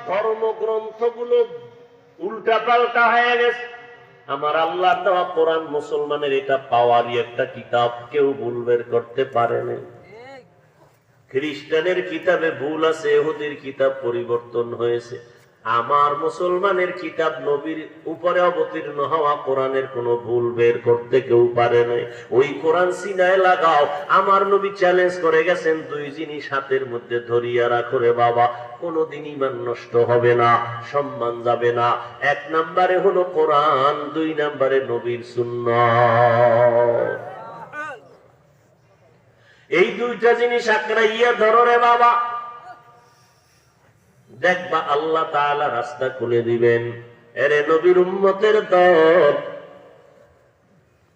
ধর্মগ্রন্থগুলো উল্টা পাল্টা হয়ে গেছে। আমার আল্লাহ দেওয়া কোরআন মুসলমানের এটা পাওয়ারই একটা কিতাব, কেউ ভুল বের করতে পারে না। খ্রিস্টানের কিতাবে ভুল আছে, ইহুদির কিতাব পরিবর্তন হয়েছে। আমার মুসলমানের কিতাব নবীর উপরে অবতীর্ণ হওয়া কোরআনের কোন ভুল বের করতে কেউ পারে নাই। ওই কোরআন সিনায় লাগাও। আমার নবী চ্যালেঞ্জ করে গেছেন, দুই জিনিস হাতের মধ্যে ধরিয়া রাখো রে বাবা, কোনদিন ঈমান নষ্ট হবে না, সম্মান যাবে না। এক নম্বরে হলো কোরআন, দুই নম্বরে নবীর সুন্নাত। এই দুইটা জিনিস আঁকড়াইয়া ধরো রে বাবা, দেখবা আল্লাহ তাআলা রাস্তা খুলে দিবেন। এরে নবীর উম্মতের দল,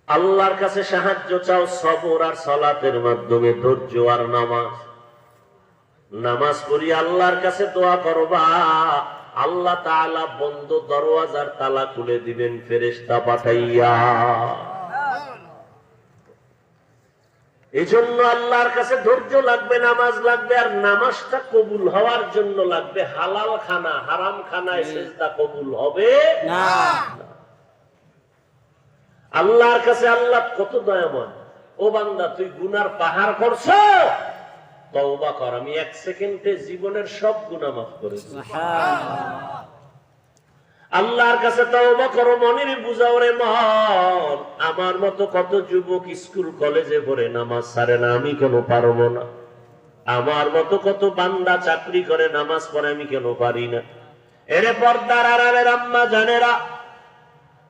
আল্লাহর কাছে সাহায্য চাও সবর আর সালাতের মাধ্যমে, ধৈর্য আর নামাজ। নামাজ পড়ি আল্লাহর কাছে দোয়া করবা, আল্লাহ তাআলা বন্ধ দরওয়াজার তালা খুলে দিবেন ফেরেশতা পাঠাইয়া। এজন্য আল্লাহর কাছে ধৈর্য লাগবে, নামাজ লাগবে, আর নামাজটা কবুল হওয়ার জন্য লাগবে হালাল খানা। হারাম খানায় সিজদা কবুল হবে না। আল্লাহর কাছে আল্লাহ কত দয়াময়। ও বান্দা, তুই গুনার পাহাড় করছো, তওবা কর, আমি 1 সেকেন্ডে জীবনের সব গুনাহ মাফ করে দেব। আল্লাহর কাছে তওবা করো, মনের বুঝাও রে মন। আমার মতো কত যুবক স্কুল কলেজে পড়ে নামাজ ছাড়ে না, আমি কেন পারবো না? আমার মতো কত বান্দা চাকরি করে নামাজ পড়ে, আমি কেন পারি না? এরে পর্দার আড়ালের আম্মা জানেরা,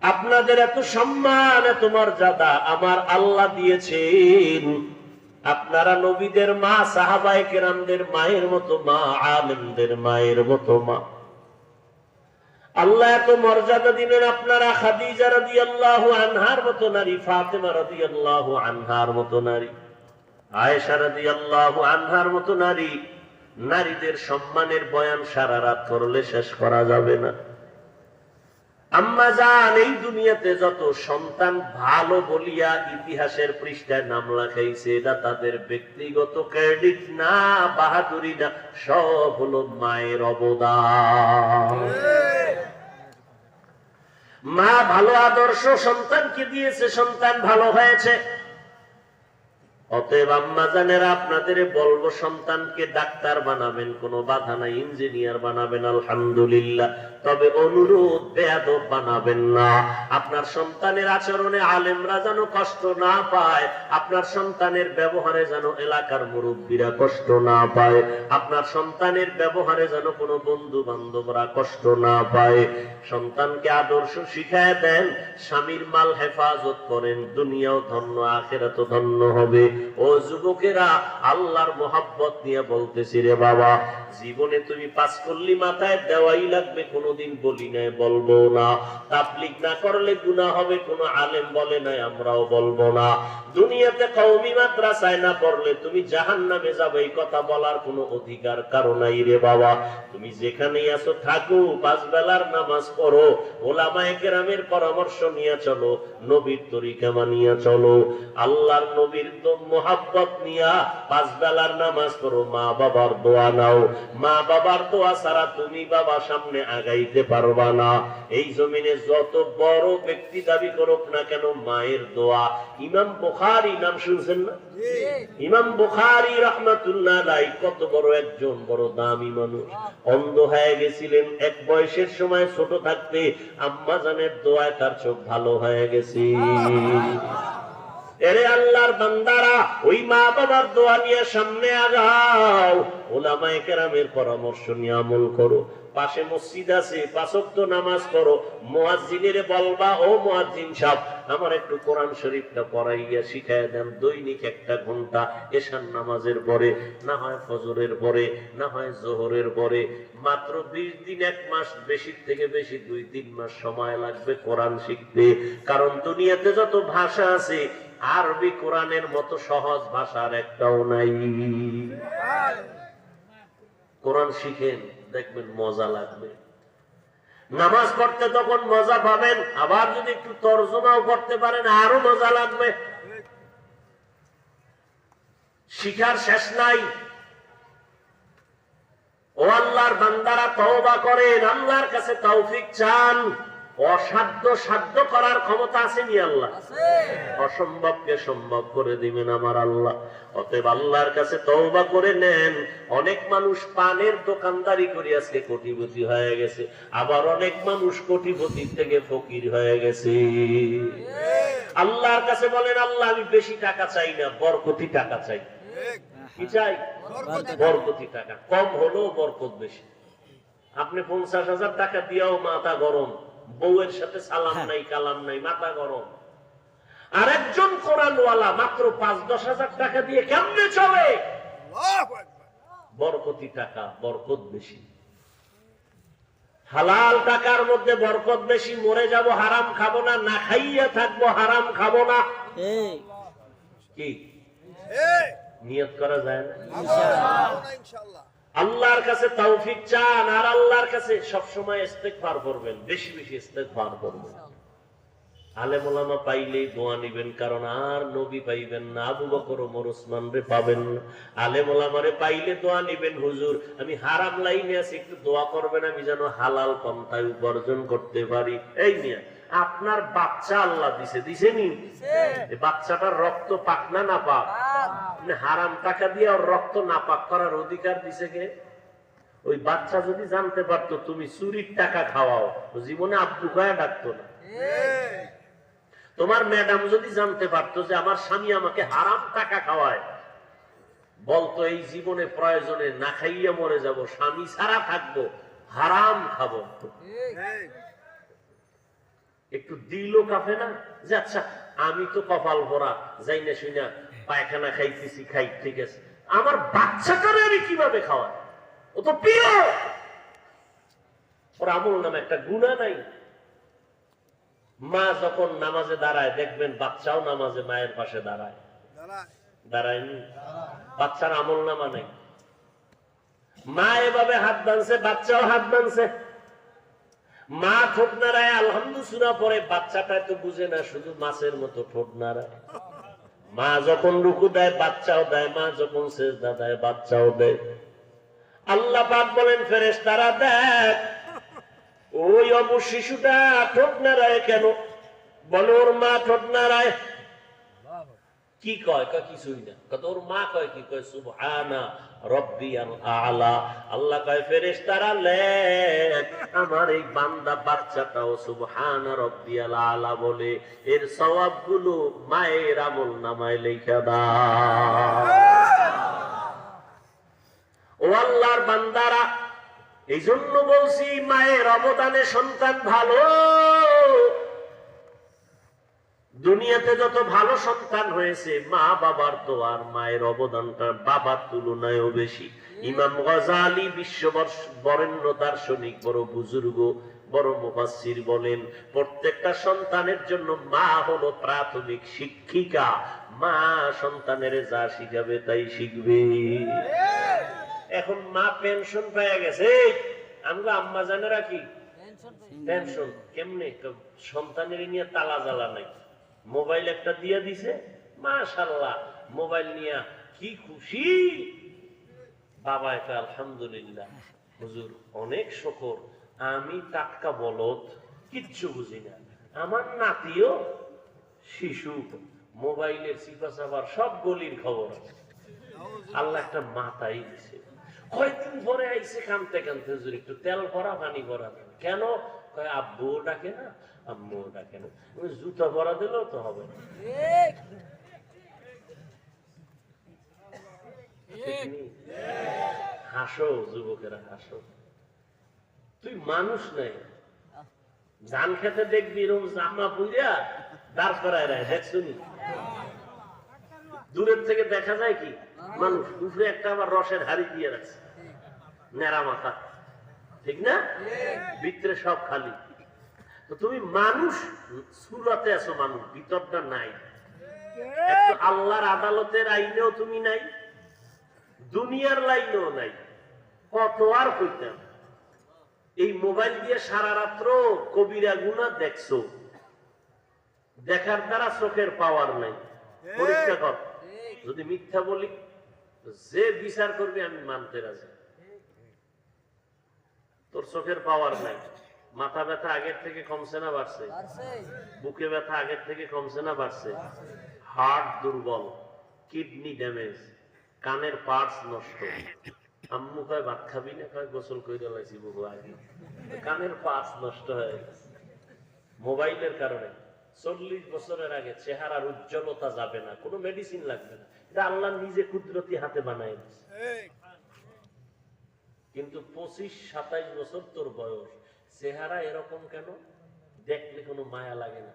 আপনাদের এত সম্মান, এত মর্যাদা আমার আল্লাহ দিয়েছেন। আপনারা নবীদের মা, সাহাবায়ে কেরামদের মায়ের মতো মা, আলেমদের মায়ের মতো মা। আল্লাহ এত মর্যাদা দিলেন, আপনারা খাদিজা রাদিয়াল্লাহু আনহার মতো নারী, ফাতেমা রাদিয়াল্লাহু আনহার মতো নারী, আয়েশা রাদিয়াল্লাহু আনহার মতো নারী। নারীদের সম্মানের বয়ান সারা রাত করলে শেষ করা যাবে না। আম্মা জান, এই দুনিয়াতে যত সন্তান ভালো বলিয়া ইতিহাসের পৃষ্ঠায় নাম লেখাইছে, এটা তাদের ব্যক্তিগত ক্রেডিট না, বাহাদুরি না, সব হলো মায়ের অবদান। মা ভালো আদর্শ সন্তানকে দিয়েছে, সন্তান ভালো হয়েছে। অতএব আম্মা জানেরা, আপনাদের বলবো, সন্তানকে ডাক্তার বানাবেন, কোনো বাধা নাই, ইঞ্জিনিয়ার বানাবেন, আলহামদুলিল্লাহ। তবে অনুরোধ, বেয়াদব বানাবেন না। আপনার সন্তানের আচরণে আলেমরা যেন কষ্ট না পায়, আপনার সন্তানের ব্যবহারে যেন এলাকার মুরব্বীরা কষ্ট না পায়, আপনার সন্তানের ব্যবহারে যেন কোনো বন্ধু বান্ধবরা কষ্ট না পায়। সন্তানকে আদর্শ শিখায় দেন, স্বামীর মাল হেফাজত করেন, দুনিয়াও ধন্য, আখিরাতও ধন্য হবে। ও যুবকেরা, আল্লাহর মোহাব্বত নিয়ে বলতেছি রে বাবা, জীবনে তুমি 5 কল্লি মাথায় দেওয়াই লাগবে, কোনোদিন বলি নাই, বলবো না। তাবলীগ না করলে গুনাহ হবে, কোনো আলেম বলে নাই, আমরাও বলবো না। দুনিয়াতে কওমি মাদ্রাসায় না পড়লে তুমি জাহান্নামে যাবে, এই কথা বলার কোনো অধিকার কারো নাই রে বাবা। তুমি যেখানেই আছো থাকো, 5 বেলার নামাজ পড়ো, ওলামায়ে কেরামের পরামর্শ নিয়ে চলো, নবীর তরিকা মানিয়া চলো, আল্লাহর নবীর মোহাব্বত নিয়া 5 বেলার নামাজ পড়ো, মা বাবার দোয়া নাও। মা বাবার দোয়া ছাড়া তুমি বাবা সামনে আগাইতে পারবা না। এই জমিনে যত বড় ব্যক্তি দাবি করুক না কেন, মায়ের দোয়া। ইমাম বুখারী নাম শুনছেন না? ইমাম বুখারী রাহমাতুল্লাহ আলাইহি কত বড় একজন বড় দামি মানুষ। অন্ধ হয়ে গেছিলেন এক বয়সের সময়, ছোট থাকতে আম্মা জানের দোয়ায় তার চোখ ভালো হয়ে গেছে। এরে আল্লাহর বান্দারা, ওই মা বাবার দোয়া নিয়ে সামনে আগাও, উলামায়ে কেরামের পরামর্শ নিয়ে আমল করো। পাশে মসজিদ আছে, 5 ওয়াক্ত নামাজ পড়ো। মুয়াজ্জিনের বলবা, ও মুয়াজ্জিন সাহেব, আমার একটু কোরআন শরীফটা পড়াইয়া শিখাইয়া দেন, দৈনিক 1 ঘন্টা, এশার নামাজের পরে, না হয় ফজরের পরে, না হয় যোহরের পরে। মাত্র 20 দিন, 1 মাস, বেশি থেকে বেশি 2-3 মাস সময় লাগবে কোরআন শিখতে। কারণ দুনিয়াতে যত ভাষা আছে, আরবি কোরআনের মতো সহজ ভাষার একটাও নাই। কোরআন শিখেন, দেখবেন মজা লাগবে। নামাজ পড়তে তখন মজা পাবেন, আবার যদি একটু তরজমাও করতে পারেন আরো মজা লাগবে। শিখার শেষ নাই। ও আল্লাহর বান্দারা তওবা করেন, আল্লাহর কাছে তৌফিক চান। অসাধ্য সাধ্য করার ক্ষমতা আছে নি আল্লাহ? অসম্ভবকে সম্ভব করে দিবেন আমার আল্লাহ। অতএব আল্লাহর কাছে তওবা করে নেন। অনেক মানুষ পানের দোকানদারি করে আজকে কোটিপতি হয়ে গেছে, আবার অনেক মানুষ কোটিপতি থেকে ফকির হয়ে গেছে। আল্লাহর কাছে বলেন, আল্লাহ আমি বেশি টাকা চাই না, বরকতি টাকা চাই। কি চাই? বরকতি টাকা। কম হলেও বরকত বেশি। আপনি 50,000 টাকা দিয়েও মাথা গরম, বউয়ের সাথে সালাম নাই কালাম নাই, মাথা গরম। আর একজন কোরআনওয়ালা মাত্র 5-10 হাজার টাকা দিয়ে কেমনে চলে? বরকতি টাকা, বরকত বেশি। হালাল টাকার মধ্যে বরকত বেশি। মরে যাব হারাম খাবো না, না খাইয়া থাকবো হারাম খাবো না। কি নিয়ত করা যায় না? ইনশাআল্লাহ। আল্লাহর কাছে তৌফিক চান, আর আল্লাহর কাছে সবসময় ইস্তেগফার করবেন, বেশি বেশি ইস্তেগফার করবেন। আলেম ওলামা পাইলেই দোয়া নিবেন, কারণ আর নবী পাইবেন না, আবু বকর ওমর ওসমান রে পাবেন না। আলেম ওলামারে পাইলে দোয়া নিবেন, হুজুর আমি হারাম লাইনে আছি, একটু দোয়া করবেন আমি যেন হালাল পন্থায় উপার্জন করতে পারি। এই নিয়ে আপনার বাচ্চা আল্লাহ দিছে, দিছেনি? বাচ্চাটার রক্ত পাক না না পাক? হারাম টাকা দিয়ে ওর রক্ত না পাক করার অধিকার দিছে কে? ওই বাচ্চা যদি জানতে পারতো তুমি চুরির টাকা খাওয়াও, জীবনে আব্বু গায়ে ডাকতো না। তোমার ম্যাডাম যদি জানতে পারতো যে আমার স্বামী আমাকে হারাম টাকা খাওয়ায়, বলতো এই জীবনে প্রয়োজনে না খাইয়া মরে যাব, স্বামী ছাড়া থাকবো, হারাম খাবো। একটু দিলও কাঁপে না যে আচ্ছা আমি তো কপাল ভরা, যাই না শুই না পায়খানা খাইতেছি, খাই ঠিক আছে, আমার বাচ্চাটারে আমি কিভাবে খাওয়াই? ও তো প্রিয়, ওর আমল নামে একটা গুনাহ নাই। মা যখন নামাজে দাঁড়ায় দেখবেন বাচ্চাও নামাজে মায়ের পাশে দাঁড়ায়, দাঁড়ায়নি? বাচ্চার আমল নামা নেই। মা এভাবে হাত বাঁধছে, বাচ্চাও হাত বাঁধছে। মা ঠোঁট নাড়ায় আলহামদুলিল্লাহ পরে, বাচ্চাটা তো বুঝে না, শুধু মাছের মতো ঠোঁট নাড়ায়। মা যখন রুকু দেয় বাচ্চাও দেয়, মা যখন সিজদা দেয় বাচ্চাও দেয়। আল্লাহ পাক বলেন ফেরেশতারা দেখ ওই অবু শিশুটা ঠোঁট নাড়ায় কেন? বলে ওর মা ঠোঁট নাড়ায়। কি কয়? কিছুই না। ওর মা কয় কি? কয় সুবহানা রাব্বিয়াল আ'লা। আল্লাহ কয় ফেরেশতারা লেখ আমার এই বান্দা বাচ্চাটাও সুবহানা রাব্বিয়াল আ'লা বলে, এর সওয়াবগুলো মায়ের আমল নামায় লেখা দাও। ও আল্লাহর বান্দারা, এই জন্য বলছি মায়ের অবদানে সন্তান ভালো। দুনিয়াতে যত ভালো সন্তান হয়েছে, মা বাবার তো আর মায়ের অবদানটা বাবার তুলনায়ও বেশি। ইমাম গজালি বরেণ্য দার্শনিক, বড় বুজুর্গ, বড় মুফাসসির বলেন প্রত্যেকটা সন্তানের জন্য মা হলো প্রাথমিক শিক্ষিকা। মা সন্তানের যা শিখাবে তাই শিখবে। এখন মা পেনশন পেয়ে গেছে, আমরা আম্মা জানেরা কি পেনশন কেমনে? সন্তানের নিয়ে তালা জ্বালা নাই, মোবাইল একটা দিয়ে দিছে, মাশাআল্লাহ মোবাইল নিয়ে কি খুশি। বাবা এটা আলহামদুলিল্লাহ হুজুর অনেক শুকর, আমি টাটকা বলদ কিচ্ছু বুঝি না, আমার নাতিও শিশু, মোবাইলের সিপা সাবার সব গলির খবর আছে। আল্লাহ একটা মাথাই দিছে। কয়েকদিন পরে আইসে কানতে কানতে, হুজুর একটু তেল ভরা পানি ভরা দেন। কেন? কয় আব্বু ডাকে না, আম্মু ডাকে না। জুতা ভরা দিলেও তো হবে না। হাসো যুবকেরা হাসো, তুই মানুষ নাই। ধান খেতে দেখবি এরকম জামা পুইরা দাঁড় করায় রায়, দেখছুনি? দূরের থেকে দেখা যায় কি মানুষ, উপরে একটা আবার রসের হাড়ি দিয়ে রাখছে, নেড়া মাথা, ঠিক না? ভিতরে সব খালি। তো তুমি মানুষ, সুরাতে আছো মানুষ, ভিতরটা নাই। একটু আল্লাহর আদালতের আইনেও তুমি নাই, দুনিয়ার লাইনেও নাই। কত আর কইতাম। এই মোবাইল দিয়ে সারা রাত্র কবিরা গুনাহ দেখছো, দেখার দ্বারা চোখের পাওয়ার নাই। পরীক্ষা কর, যদি মিথ্যা বলি যে বিচার করবে আমি মানতে রাজি। তোর চোখের পাওয়ার নাই, মাথা ব্যথা আগের থেকে কমছে না বাড়ছে, বুকে ব্যথা আগের থেকে কমছে না বাড়ছে, হার্ট দুর্বল, কিডনি ড্যামেজ, কানের পার্টস নষ্ট। আম্মু কয় ভাত খাবি না, কয় গোসল করে লাইছি বহু আগে, কানের পার্টস নষ্ট হয়ে গেছে মোবাইলের কারণে। 40 বছরের আগে চেহারার উজ্জ্বলতা যাবে না, কোনো মেডিসিন লাগবে না, এটা আল্লাহ নিজে কুদরতি হাতে বানায় দিয়েছে। কিন্তু 25-27 বছর তোর বয়স, চেহারা এরকম কেন? দেখলে কোনো মায়া লাগে না।